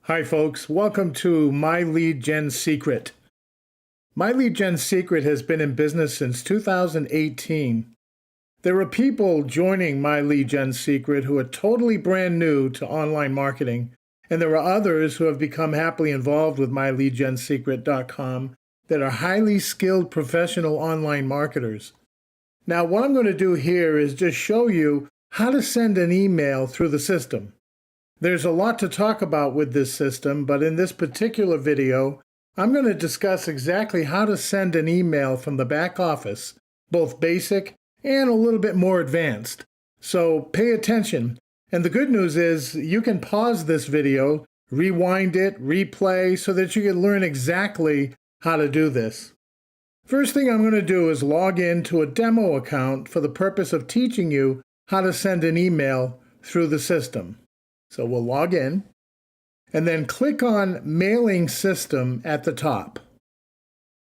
Hi folks, welcome to My Lead Gen Secret. My Lead Gen Secret has been in business since 2018. There are people joining My Lead Gen Secret who are totally brand new to online marketing, and there are others who have become happily involved with MyLeadGenSecret.com that are highly skilled professional online marketers. Now, what I'm going to do here is just show you how to send an email through the system. There's a lot to talk about with this system, but in this particular video, I'm going to discuss exactly how to send an email from the back office, both basic and a little bit more advanced. So pay attention. And the good news is you can pause this video, rewind it, replay, so that you can learn exactly how to do this. First thing I'm going to do is log in to a demo account for the purpose of teaching you how to send an email through the system. So we'll log in and then click on Mailing System at the top.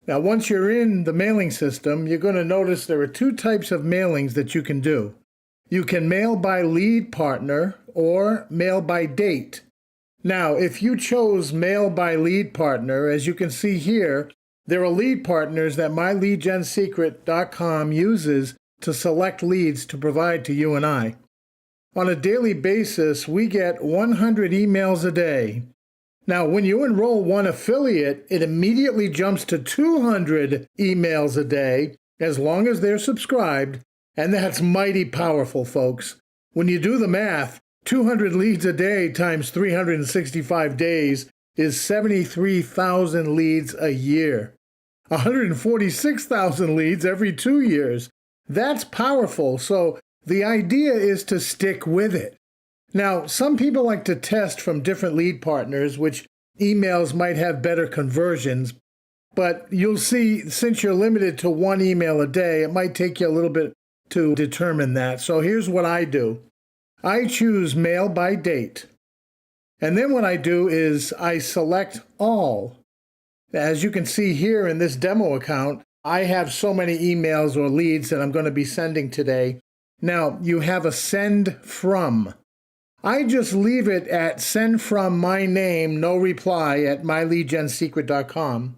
Now, once you're in the mailing system, you're going to notice there are two types of mailings that you can do. You can mail by lead partner or mail by date. Now, if you chose mail by lead partner, as you can see here, there are lead partners that MyLeadGenSecret.com uses to select leads to provide to you and I. On a daily basis, we get 100 emails a day. Now, when you enroll one affiliate, it immediately jumps to 200 emails a day, as long as they're subscribed, and that's mighty powerful, folks. When you do the math, 200 leads a day times 365 days is 73,000 leads a year. 146,000 leads every 2 years. That's powerful, so the idea is to stick with it. Now, some people like to test from different lead partners, which emails might have better conversions, but you'll see, since you're limited to one email a day, it might take you a little bit to determine that. So here's what I do. I choose mail by date. And then what I do is I select all. As you can see here in this demo account, I have so many emails or leads that I'm going to be sending today. Now, you have a send from. I just leave it at send from my name, no reply at myleadgensecret.com.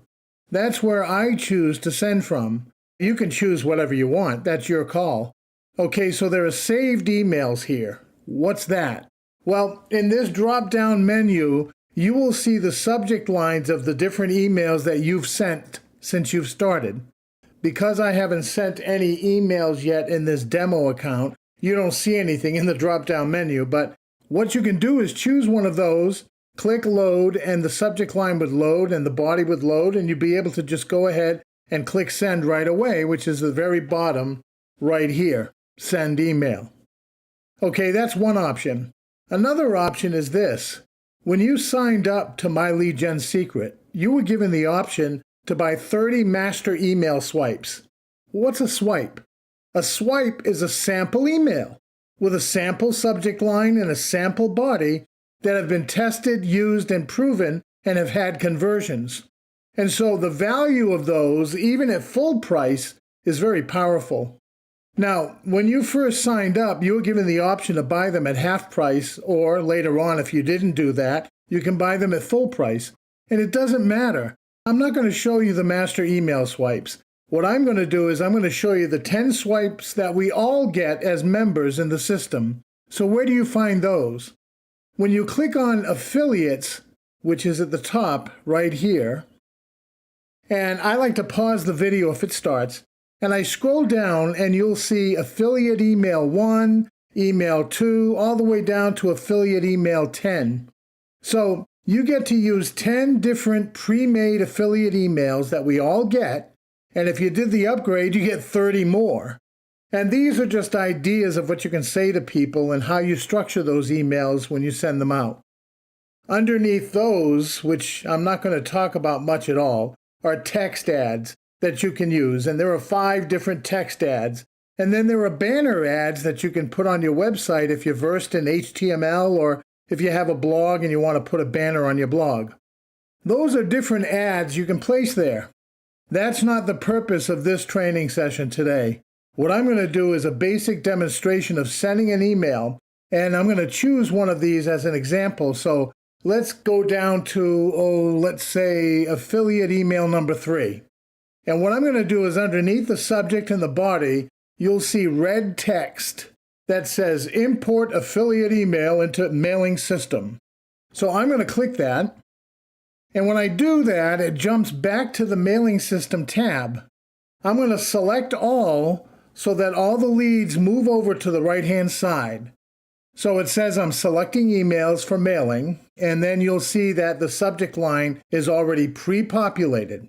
That's where I choose to send from. You can choose whatever you want. That's your call. Okay, so there are saved emails here. What's that? Well, in this drop-down menu, you will see the subject lines of the different emails that you've sent since you've started. Because I haven't sent any emails yet in this demo account, you don't see anything in the drop-down menu, but what you can do is choose one of those, click load, and the subject line would load and the body would load, and you'd be able to just go ahead and click send right away, which is the very bottom right here, send email. Okay, that's one option. Another option is this. When you signed up to My Lead Gen Secret, you were given the option to buy 30 master email swipes. What's a swipe? A swipe is a sample email with a sample subject line and a sample body that have been tested, used, and proven and have had conversions. And so the value of those, even at full price, is very powerful. Now, when you first signed up, you were given the option to buy them at half price, or later on, if you didn't do that, you can buy them at full price. And it doesn't matter. I'm not going to show you the master email swipes. What I'm going to do is I'm going to show you the 10 swipes that we all get as members in the system. So where do you find those? When you click on affiliates, which is at the top right here, and I like to pause the video if it starts, and I scroll down and you'll see affiliate email 1, email 2, all the way down to affiliate email 10. So you get to use 10 different pre-made affiliate emails that we all get, and if you did the upgrade, you get 30 more. And these are just ideas of what you can say to people and how you structure those emails when you send them out. Underneath those, which I'm not going to talk about much at all, are text ads that you can use, and there are 5 different text ads. And then there are banner ads that you can put on your website if you're versed in HTML or if you have a blog and you want to put a banner on your blog. Those are different ads you can place there. That's not the purpose of this training session today. What I'm going to do is a basic demonstration of sending an email, and I'm going to choose one of these as an example. So let's go down to, let's say affiliate email number 3. And what I'm going to do is underneath the subject and the body, you'll see red text that says import affiliate email into mailing system. So I'm going to click that. And when I do that, it jumps back to the mailing system tab. I'm going to select all so that all the leads move over to the right-hand side. So it says I'm selecting emails for mailing, and then you'll see that the subject line is already pre-populated.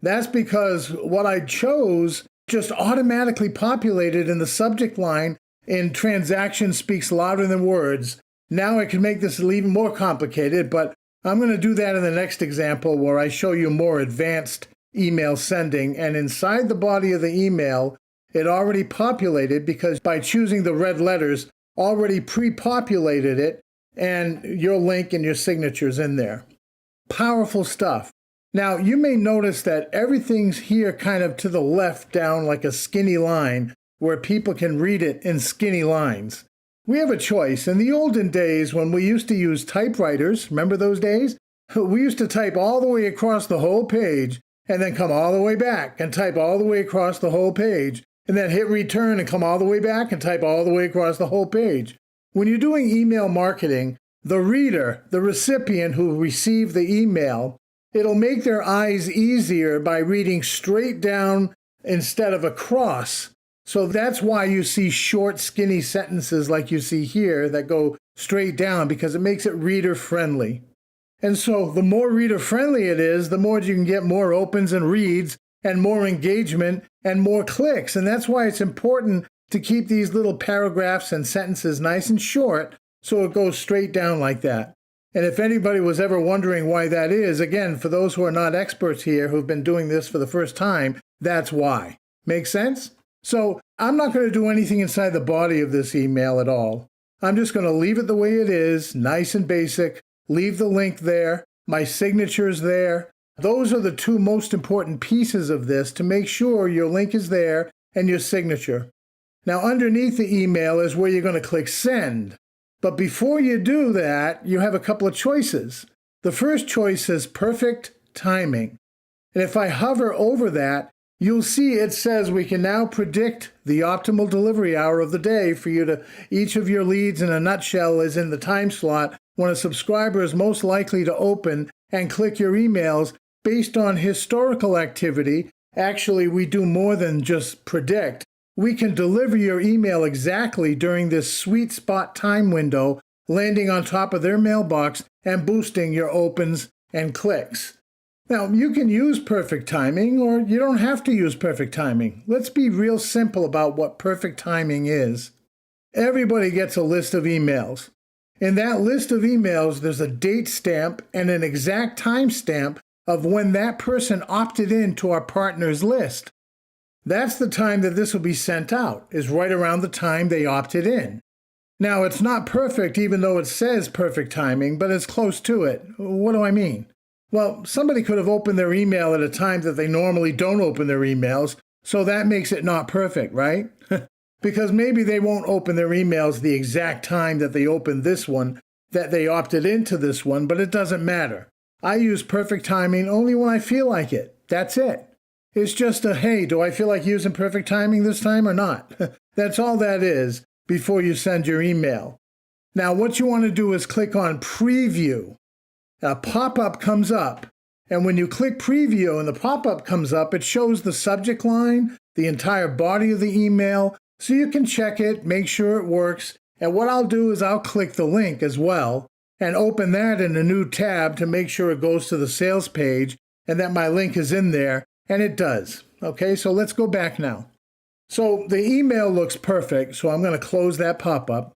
That's because what I chose just automatically populated in the subject line in transaction speaks louder than words. Now I can make this even more complicated, but I'm going to do that in the next example where I show you more advanced email sending. And inside the body of the email, it already populated because by choosing the red letters, already pre-populated it, and your link and your signature's in there. Powerful stuff. Now, you may notice that everything's here kind of to the left down like a skinny line where people can read it in skinny lines. We have a choice. In the olden days when we used to use typewriters, remember those days? We used to type all the way across the whole page and then come all the way back and type all the way across the whole page and then hit return and come all the way back and type all the way across the whole page. When you're doing email marketing, the reader, the recipient who received the email, it'll make their eyes easier by reading straight down instead of across. So that's why you see short, skinny sentences like you see here that go straight down, because it makes it reader-friendly. And so the more reader-friendly it is, the more you can get more opens and reads and more engagement and more clicks. And that's why it's important to keep these little paragraphs and sentences nice and short so it goes straight down like that. And if anybody was ever wondering why that is, again, for those who are not experts here who've been doing this for the first time, that's why. Make sense? So I'm not going to do anything inside the body of this email at all. I'm just going to leave it the way it is, nice and basic, leave the link there, my signature's there. Those are the two most important pieces of this to make sure your link is there and your signature. Now, underneath the email is where you're going to click send. But before you do that, you have a couple of choices. The first choice is perfect timing. And if I hover over that, you'll see it says we can now predict the optimal delivery hour of the day for you to, each of your leads in a nutshell is in the time slot when a subscriber is most likely to open and click your emails based on historical activity. Actually, we do more than just predict. We can deliver your email exactly during this sweet spot time window, landing on top of their mailbox and boosting your opens and clicks. Now, you can use perfect timing, or you don't have to use perfect timing. Let's be real simple about what perfect timing is. Everybody gets a list of emails. In that list of emails, there's a date stamp and an exact time stamp of when that person opted in to our partners list. That's the time that this will be sent out, is right around the time they opted in. Now, it's not perfect, even though it says perfect timing, but it's close to it. What do I mean? Well, somebody could have opened their email at a time that they normally don't open their emails, so that makes it not perfect, right? Because maybe they won't open their emails the exact time that they opened this one, that they opted into this one, but it doesn't matter. I use perfect timing only when I feel like it. That's it. It's just a, hey, do I feel like using perfect timing this time or not? That's all that is before you send your email. Now, what you want to do is click on preview. A pop-up comes up, and when you click preview and the pop-up comes up, it shows the subject line, the entire body of the email, so you can check it, make sure it works. And what I'll do is I'll click the link as well and open that in a new tab to make sure it goes to the sales page and that my link is in there, and it does. Okay, so let's go back now. So the email looks perfect, so I'm going to close that pop-up.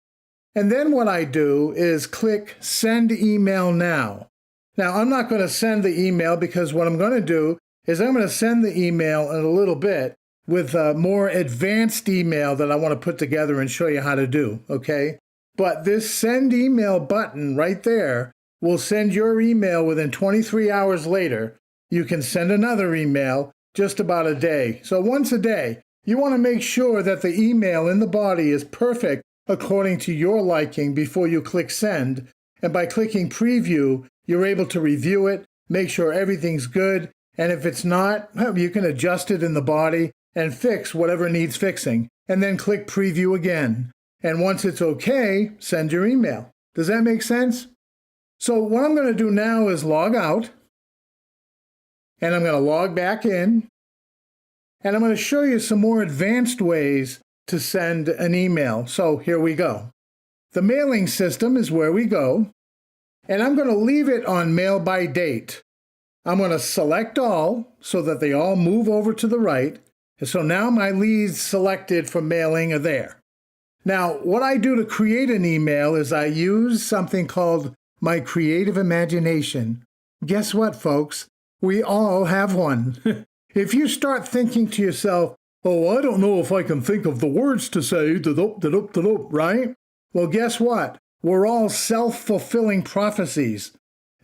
And then what I do is click Send Email Now. Now, I'm not going to send the email because what I'm going to do is I'm going to send the email in a little bit with a more advanced email that I want to put together and show you how to do, okay? But this Send Email button right there will send your email within 23 hours later. You can send another email just about a day. So once a day, you want to make sure that the email in the body is perfect according to your liking before you click send. And by clicking preview, you're able to review it, make sure everything's good, and if it's not, well, you can adjust it in the body and fix whatever needs fixing, and then click preview again. And once it's okay, send your email. Does that make sense? So what I'm going to do now is log out, and I'm going to log back in, and I'm going to show you some more advanced ways to send an email. So here we go. The mailing system is where we go, and I'm going to leave it on mail by date. I'm going to select all so that they all move over to the right. And so now my leads selected for mailing are there. Now, what I do to create an email is I use something called my creative imagination. Guess what, folks? We all have one. If you start thinking to yourself, oh, I don't know if I can think of the words to say, right? Well, guess what? We're all self-fulfilling prophecies.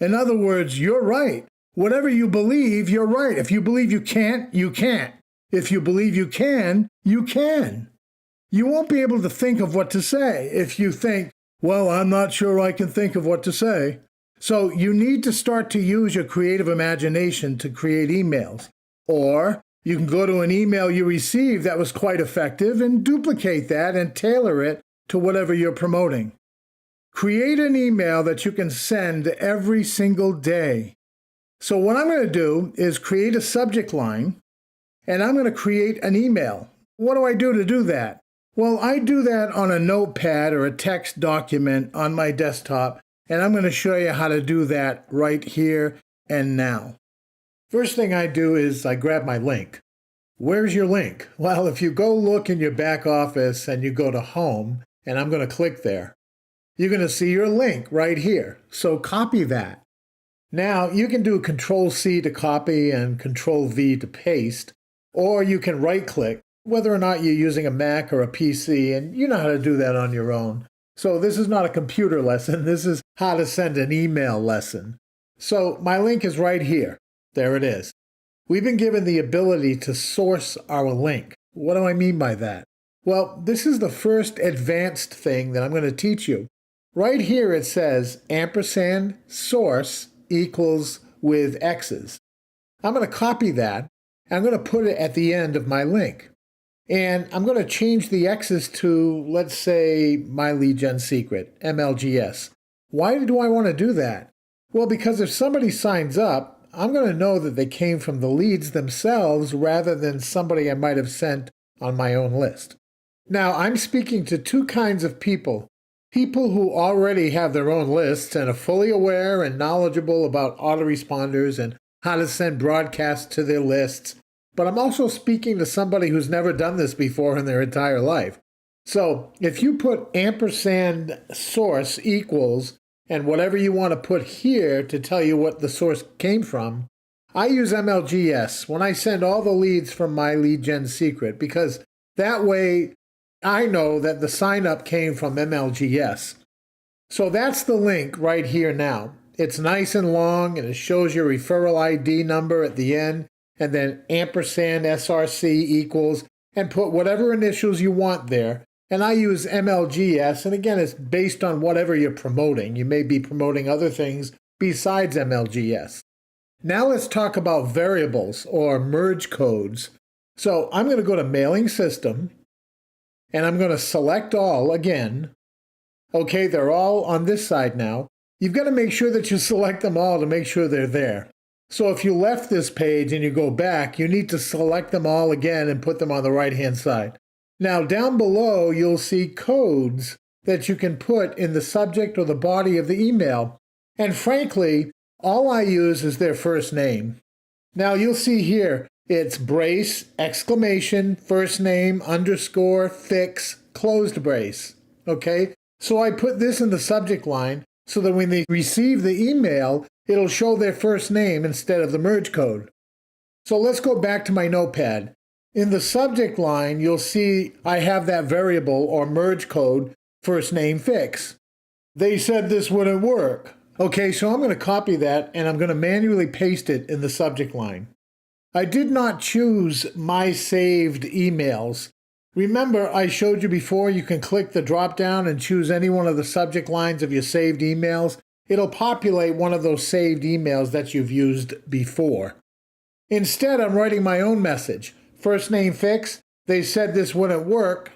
In other words, you're right. Whatever you believe, you're right. If you believe you can't, you can't. If you believe you can, you can. You won't be able to think of what to say if you think, well, I'm not sure I can think of what to say. So you need to start to use your creative imagination to create emails. Or you can go to an email you received that was quite effective and duplicate that and tailor it to whatever you're promoting. Create an email that you can send every single day. So what I'm going to do is create a subject line, and I'm going to create an email. What do I do to do that? Well, I do that on a notepad or a text document on my desktop, and I'm going to show you how to do that right here and now. First thing I do is I grab my link. Where's your link? Well, if you go look in your back office and you go to Home, and I'm going to click there, you're going to see your link right here. So copy that. Now, you can do Control-C to copy and Control-V to paste, or you can right-click, whether or not you're using a Mac or a PC, and you know how to do that on your own. So this is not a computer lesson. This is how to send an email lesson. So my link is right here. There it is. We've been given the ability to source our link. What do I mean by that? Well, this is the first advanced thing that I'm going to teach you. Right here it says ampersand source equals with X's. I'm going to copy that. I'm going to put it at the end of my link. And I'm going to change the X's to, let's say, my lead gen secret, MLGS. Why do I want to do that? Well, because if somebody signs up, I'm going to know that they came from the leads themselves rather than somebody I might have sent on my own list. Now, I'm speaking to two kinds of people. People who already have their own lists and are fully aware and knowledgeable about autoresponders and how to send broadcasts to their lists. But I'm also speaking to somebody who's never done this before in their entire life. So if you put ampersand source equals and whatever you want to put here to tell you what the source came from, I use MLGS when I send all the leads from my lead gen secret, because that way I know that the sign up came from MLGS. So that's the link right here now. It's nice and long and it shows your referral ID number at the end, and then ampersand SRC equals, and put whatever initials you want there. And I use MLGS, and again, it's based on whatever you're promoting. You may be promoting other things besides MLGS. Now let's talk about variables or merge codes. So I'm going to go to Mailing System, and I'm going to select all again. Okay, they're all on this side now. You've got to make sure that you select them all to make sure they're there. So if you left this page and you go back, you need to select them all again and put them on the right-hand side. Now, down below, you'll see codes that you can put in the subject or the body of the email. And frankly, all I use is their first name. Now, you'll see here, it's brace, exclamation, first name, underscore, fix, closed brace. Okay? So I put this in the subject line so that when they receive the email, it'll show their first name instead of the merge code. So let's go back to my notepad. In the subject line, you'll see I have that variable or merge code, first name fix. They said this wouldn't work. Okay, so I'm going to copy that and I'm going to manually paste it in the subject line. I did not choose my saved emails. Remember, I showed you before you can click the drop down and choose any one of the subject lines of your saved emails. it'll populate one of those saved emails that you've used before. Instead, I'm writing my own message. First name fix. They said this wouldn't work, ...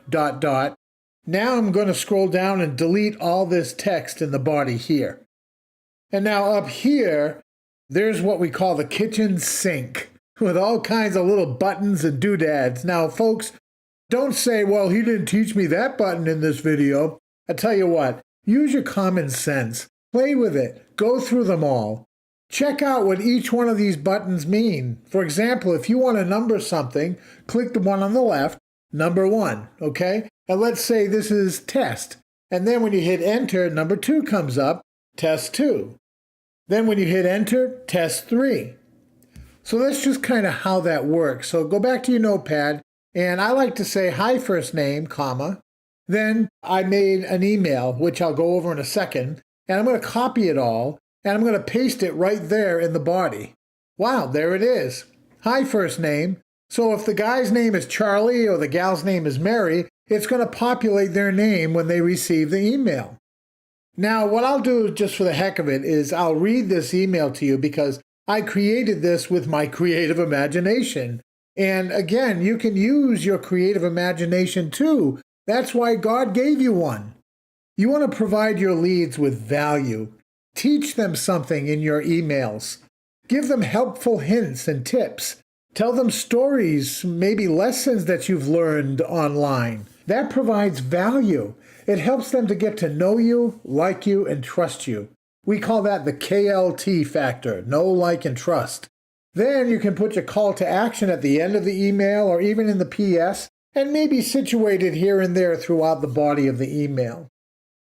Now I'm going to scroll down and delete all this text in the body here. And now up here, there's what we call the kitchen sink with all kinds of little buttons and doodads. Now, folks, don't say, well, he didn't teach me that button in this video. I tell you what, use your common sense. Play with it. Go through them all. Check out what each one of these buttons mean. For example, if you want to number something, click the one on the left, number 1, okay? And let's say this is test. And then when you hit enter, number 2 comes up, test 2. Then when you hit enter, test 3. So that's just kind of how that works. So go back to your notepad, and I like to say, hi, first name, comma. Then I made an email, which I'll go over in a second, and I'm going to copy it all, and I'm going to paste it right there in the body. Wow, there it is. Hi, first name. So if the guy's name is Charlie or the gal's name is Mary, it's going to populate their name when they receive the email. Now, what I'll do just for the heck of it is I'll read this email to you because I created this with my creative imagination. And again, you can use your creative imagination too. That's why God gave you one. You want to provide your leads with value. Teach them something in your emails. Give them helpful hints and tips. Tell them stories, maybe lessons that you've learned online. That provides value. It helps them to get to know you, like you, and trust you. We call that the KLT factor, know, like, and trust. Then you can put your call to action at the end of the email or even in the PS, and maybe situate it here and there throughout the body of the email.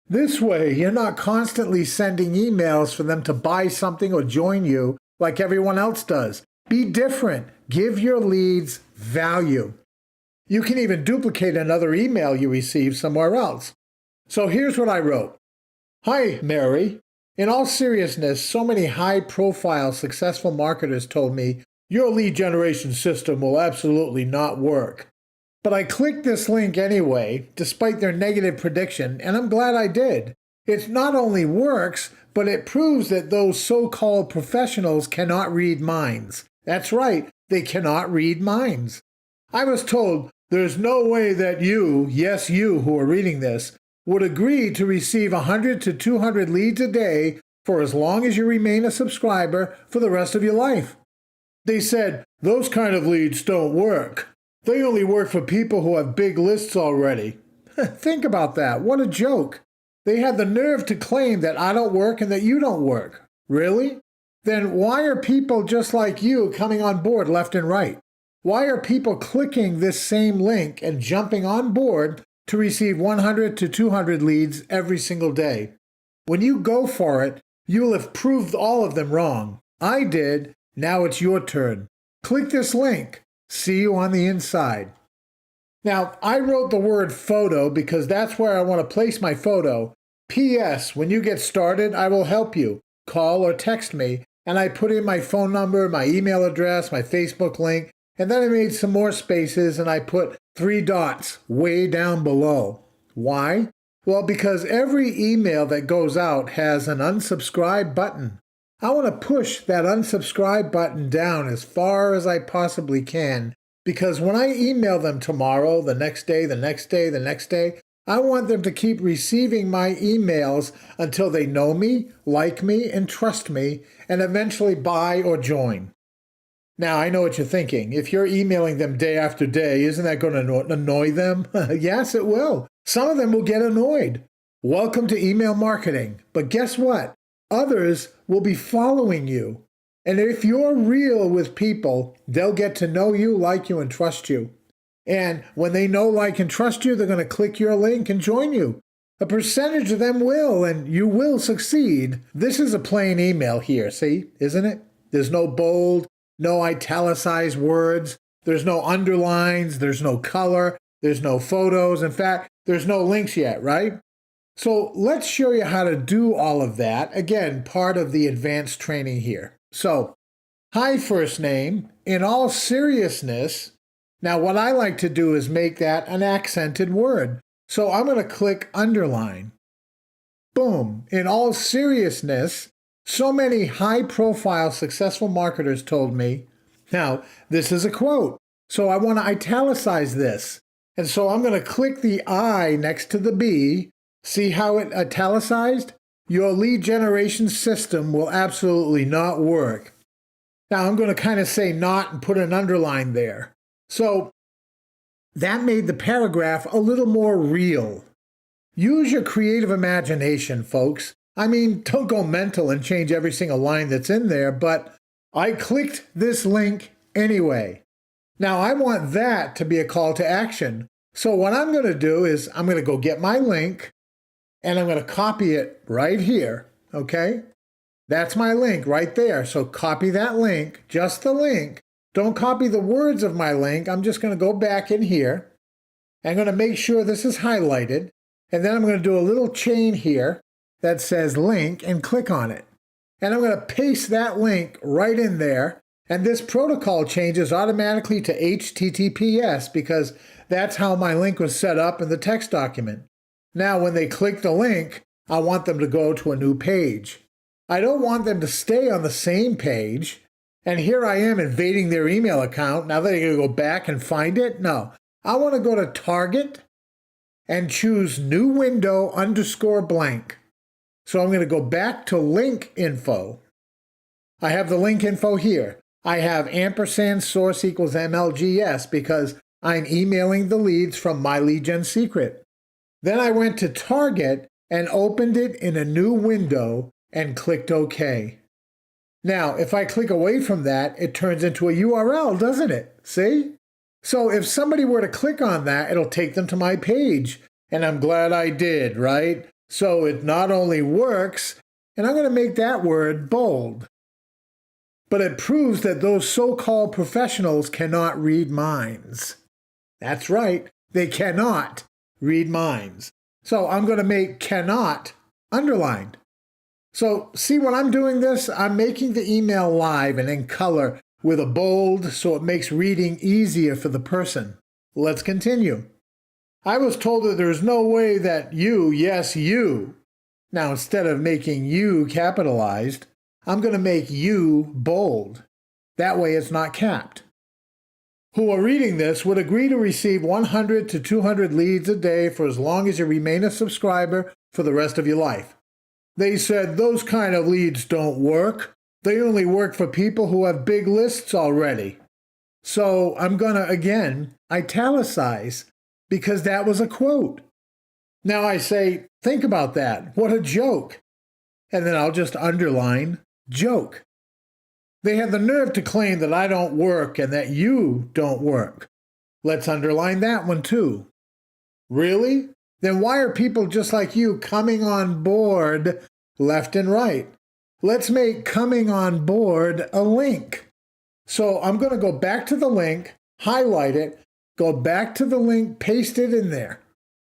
This way, you're not constantly sending emails for them to buy something or join you like everyone else does. Be different. Give your leads value. You can even duplicate another email you receive somewhere else. So here's what I wrote. Hi, Mary. In all seriousness, so many high-profile successful marketers told me, your lead generation system will absolutely not work. But I clicked this link anyway, despite their negative prediction, and I'm glad I did. It not only works, but it proves that those so-called professionals cannot read minds. That's right, they cannot read minds. I was told there's no way that you, yes you who are reading this, would agree to receive 100 to 200 leads a day for as long as you remain a subscriber for the rest of your life. They said, those kind of leads don't work. They only work for people who have big lists already. Think about that. What a joke. They had the nerve to claim that I don't work and that you don't work. Really? Then why are people just like you coming on board left and right? Why are people clicking this same link and jumping on board to receive 100 to 200 leads every single day? When you go for it, you will have proved all of them wrong. I did. Now it's your turn. Click this link. See you on the inside. Now, I wrote the word photo because that's where I want to place my photo. P.S. When you get started, I will help you. Call or text me, and I put in my phone number, my email address, my Facebook link, and then I made some more spaces and I put 3 dots way down below. Why? Well, because every email that goes out has an unsubscribe button. I want to push that unsubscribe button down as far as I possibly can, because when I email them tomorrow, the next day, the next day, the next day, I want them to keep receiving my emails until they know me, like me, and trust me, and eventually buy or join. Now, I know what you're thinking. If you're emailing them day after day, isn't that going to annoy them? Yes, it will. Some of them will get annoyed. Welcome to email marketing. But guess what? Others will be following you. And if you're real with people, they'll get to know you, like you, and trust you. And when they know, like, and trust you, they're going to click your link and join you. A percentage of them will, and you will succeed. This is a plain email here, see, isn't it? There's no bold, no italicized words. There's no underlines. There's no color. There's no photos. In fact, there's no links yet, right? So let's show you how to do all of that. Again, part of the advanced training here. So, hi, first name. In all seriousness, now what I like to do is make that an accented word. So I'm going to click underline. boom. In all seriousness, so many high-profile successful marketers told me, now, this is a quote, so I want to italicize this. And so I'm going to click the I next to the B. See how it italicized? Your lead generation system will absolutely not work. Now I'm going to kind of say not and put an underline there. So that made the paragraph a little more real. Use your creative imagination, folks. I mean, don't go mental and change every single line that's in there, but I clicked this link anyway. Now I want that to be a call to action. So what I'm going to do is I'm going to go get my link and I'm going to copy it right here, okay? That's my link right there. So copy that link, just the link. Don't copy the words of my link. I'm just going to go back in here. I'm going to make sure this is highlighted. And then I'm going to do a little chain here that says link and click on it. And I'm going to paste that link right in there. And this protocol changes automatically to HTTPS because that's how my link was set up in the text document. Now, when they click the link, I want them to go to a new page. I don't want them to stay on the same page. And here I am invading their email account. Now they're going to go back and find it? No. I want to go to Target and choose new window _ blank. So I'm going to go back to link info. I have the link info here. I have ampersand source equals MLGS because I'm emailing the leads from my lead gen secret. Then I went to Target and opened it in a new window and clicked OK. Now, if I click away from that, it turns into a URL, doesn't it? See? So if somebody were to click on that, it'll take them to my page. And I'm glad I did, right? So it not only works, and I'm going to make that word bold, but it proves that those so-called professionals cannot read minds. That's right, they cannot read minds. So I'm going to make cannot underlined. So see when I'm doing this, I'm making the email live and in color with a bold so it makes reading easier for the person. Let's continue. I was told that there's no way that you, yes, you. Now instead of making you capitalized, I'm going to make you bold. That way it's not capped. Who are reading this would agree to receive 100 to 200 leads a day for as long as you remain a subscriber for the rest of your life. They said those kind of leads don't work. They only work for people who have big lists already. So I'm going to, again, italicize because that was a quote. Now I say, think about that. What a joke. And then I'll just underline joke. They have the nerve to claim that I don't work and that you don't work. Let's underline that one too. Really? Then why are people just like you coming on board left and right? Let's make coming on board a link. So I'm going to go back to the link, highlight it, go back to the link, paste it in there.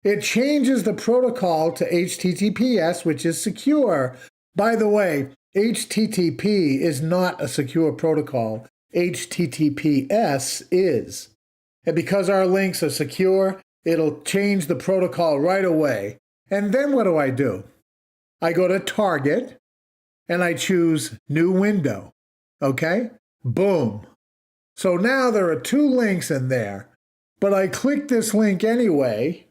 It changes the protocol to HTTPS, which is secure. By the way, HTTP is not a secure protocol. HTTPS is. And because our links are secure, it'll change the protocol right away. And then what do? I go to Target and I choose New Window. Okay? Boom. So now there are two links in there, but I click this link anyway.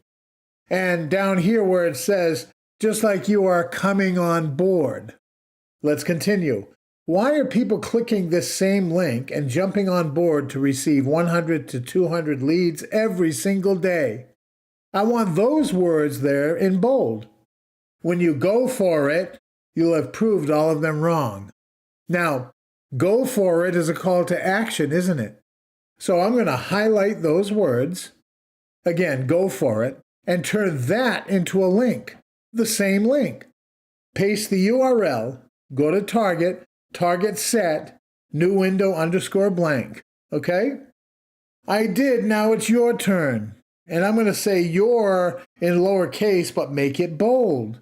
And down here where it says, just like you are coming on board. Let's continue. Why are people clicking this same link and jumping on board to receive 100 to 200 leads every single day? I want those words there in bold. When you go for it, you'll have proved all of them wrong. Now, go for it is a call to action, isn't it? So I'm going to highlight those words, again, go for it, and turn that into a link, the same link. Paste the URL, go to Target, Target set, new window _ blank. Okay? I did, now it's your turn. And I'm going to say your in lowercase, but make it bold.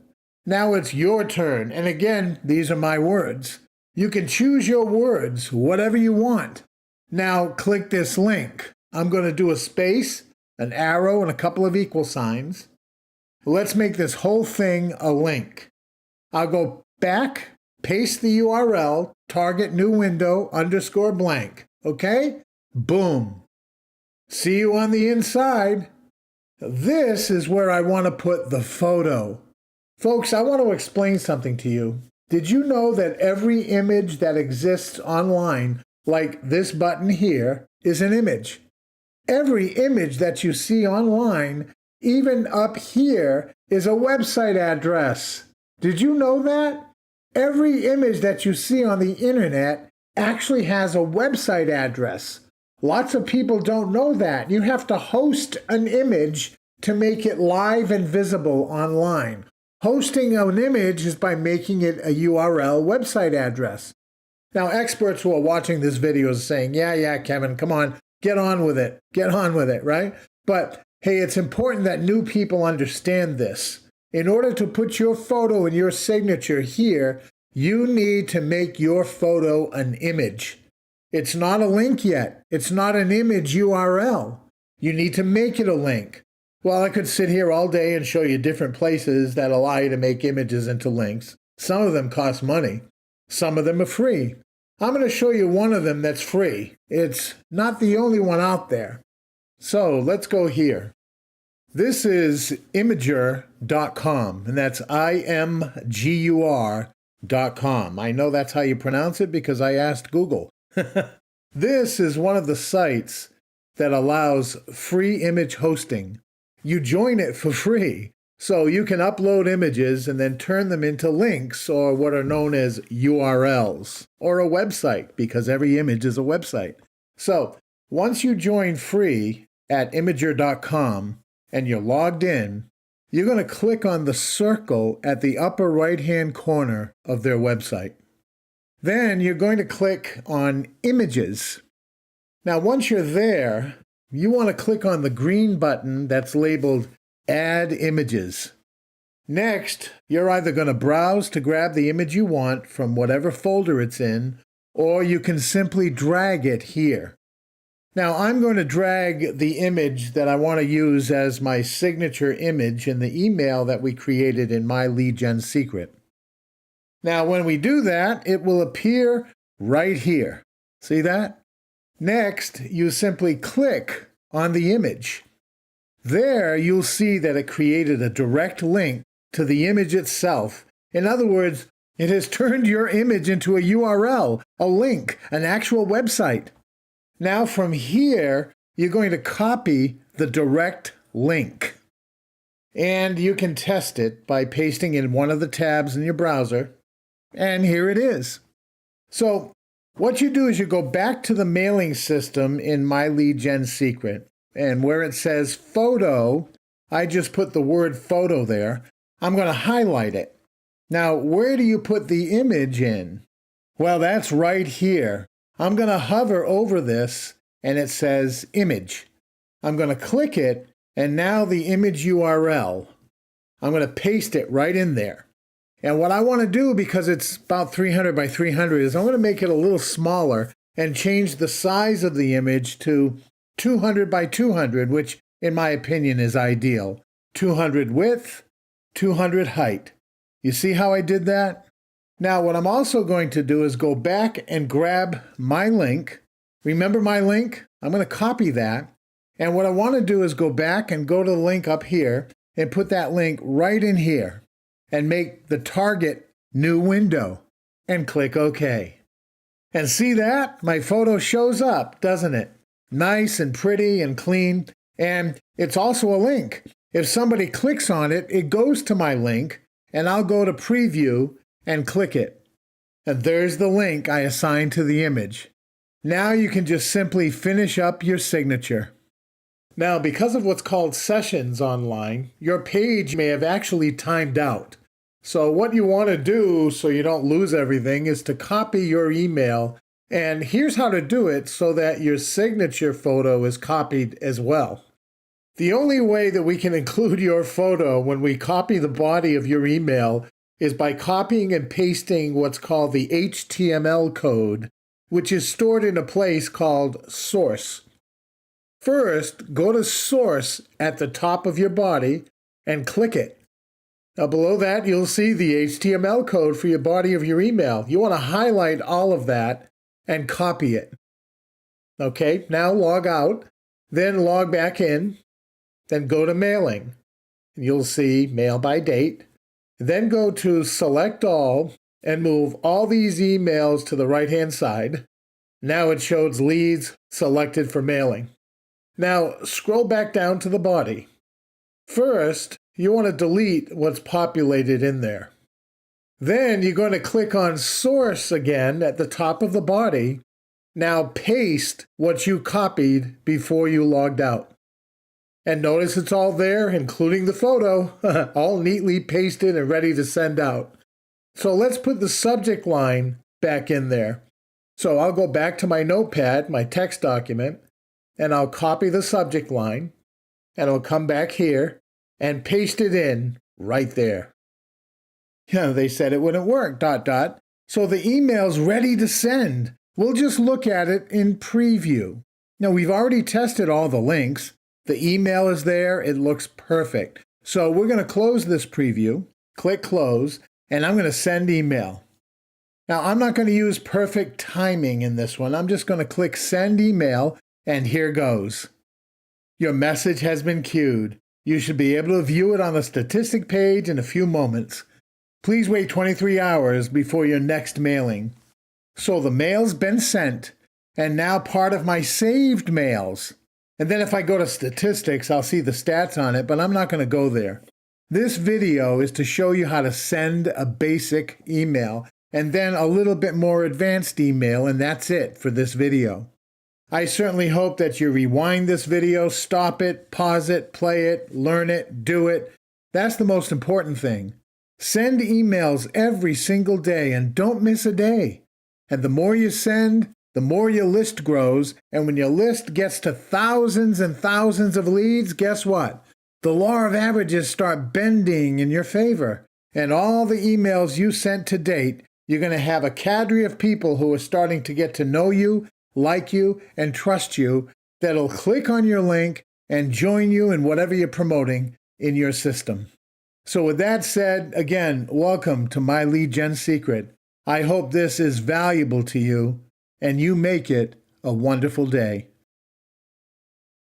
Now it's your turn. And again, these are my words. You can choose your words, whatever you want. Now click this link. I'm going to do a space, an arrow, and a couple of equal signs. Let's make this whole thing a link. I'll go back, paste the URL, target new window, underscore blank. Okay? Boom. See you on the inside. This is where I want to put the photo. Folks, I want to explain something to you. Did you know that every image that exists online, like this button here, is an image? Every image that you see online, even up here, is a website address. Did you know that? Every image that you see on the internet actually has a website address. Lots of people don't know that. You have to host an image to make it live and visible online. Hosting an image is by making it a URL website address. Now, experts who are watching this video are saying, yeah, Kevin, come on, get on with it, right? But hey, it's important that new people understand this. In order to put your photo and your signature here, you need to make your photo an image. It's not a link yet. It's not an image URL. You need to make it a link. Well, I could sit here all day and show you different places that allow you to make images into links. Some of them cost money. Some of them are free. I'm going to show you one of them that's free. It's not the only one out there. So let's go here. This is Imager.com, and that's IMGUR.com. I know that's how you pronounce it because I asked Google. This is one of the sites that allows free image hosting. You join it for free, so you can upload images and then turn them into links, or what are known as URLs, or a website, because every image is a website. So once you join free at Imager.com and you're logged in, you're going to click on the circle at the upper right-hand corner of their website. Then you're going to click on Images. Now, once you're there, you want to click on the green button that's labeled Add Images. Next, you're either going to browse to grab the image you want from whatever folder it's in, or you can simply drag it here. Now, I'm going to drag the image that I want to use as my signature image in the email that we created in My Lead Gen Secret. Now, when we do that, it will appear right here. See that? Next, you simply click on the image. There, you'll see that it created a direct link to the image itself. In other words, it has turned your image into a URL, a link, an actual website. Now, from here, you're going to copy the direct link. And you can test it by pasting in one of the tabs in your browser. And here it is. So, what you do is you go back to the mailing system in My Lead Gen Secret, and where it says photo, I just put the word photo there. I'm going to highlight it. Now, where do you put the image in? Well, that's right here. I'm going to hover over this, and it says image. I'm going to click it, and now the image URL. I'm going to paste it right in there. And what I want to do, because it's about 300 by 300, is I'm going to make it a little smaller and change the size of the image to 200 by 200, which in my opinion is ideal. 200 width, 200 height. You see how I did that? Now what I'm also going to do is go back and grab my link. Remember my link? I'm going to copy that. And what I want to do is go back and go to the link up here and put that link right in here. And make the target new window and click OK. And see that? My photo shows up, doesn't it? Nice and pretty and clean. And it's also a link. If somebody clicks on it, it goes to my link, and I'll go to Preview and click it. And there's the link I assigned to the image. Now you can just simply finish up your signature. Now, because of what's called sessions online, your page may have actually timed out. So what you want to do so you don't lose everything is to copy your email. And here's how to do it so that your signature photo is copied as well. The only way that we can include your photo when we copy the body of your email is by copying and pasting what's called the HTML code, which is stored in a place called source. First, go to source at the top of your body and click it. Below that, you'll see the HTML code for your body of your email. You want to highlight all of that and copy it. Okay, now log out, then log back in, then go to mailing. You'll see mail by date. Then go to select all and move all these emails to the right-hand side. Now it shows leads selected for mailing. Now scroll back down to the body. First, you want to delete what's populated in there. Then you're going to click on Source again at the top of the body. Now paste what you copied before you logged out. And notice it's all there, including the photo, all neatly pasted and ready to send out. So let's put the subject line back in there. So I'll go back to my notepad, my text document, and I'll copy the subject line, and I'll come back here and paste it in right there. Yeah, they said it wouldn't work, ... So the email's ready to send. We'll just look at it in preview. Now, we've already tested all the links. The email is there. It looks perfect. So we're going to close this preview, click close, and I'm going to send email. Now, I'm not going to use perfect timing in this one. I'm just going to click send email, and here goes. Your message has been queued. You should be able to view it on the statistic page in a few moments. Please wait 23 hours before your next mailing. So the mail's been sent, and now part of my saved mails. And then if I go to statistics, I'll see the stats on it, but I'm not going to go there. This video is to show you how to send a basic email, and then a little bit more advanced email, and that's it for this video. I certainly hope that you rewind this video, stop it, pause it, play it, learn it, do it. That's the most important thing. Send emails every single day and don't miss a day. And the more you send, the more your list grows. And when your list gets to thousands and thousands of leads, guess what? The law of averages start bending in your favor. And all the emails you sent to date, you're going to have a cadre of people who are starting to get to know you, like you, and trust you, that'll click on your link and join you in whatever you're promoting in your system. So with that said, again, welcome to My Lead Gen Secret. I hope this is valuable to you and you make it a wonderful day.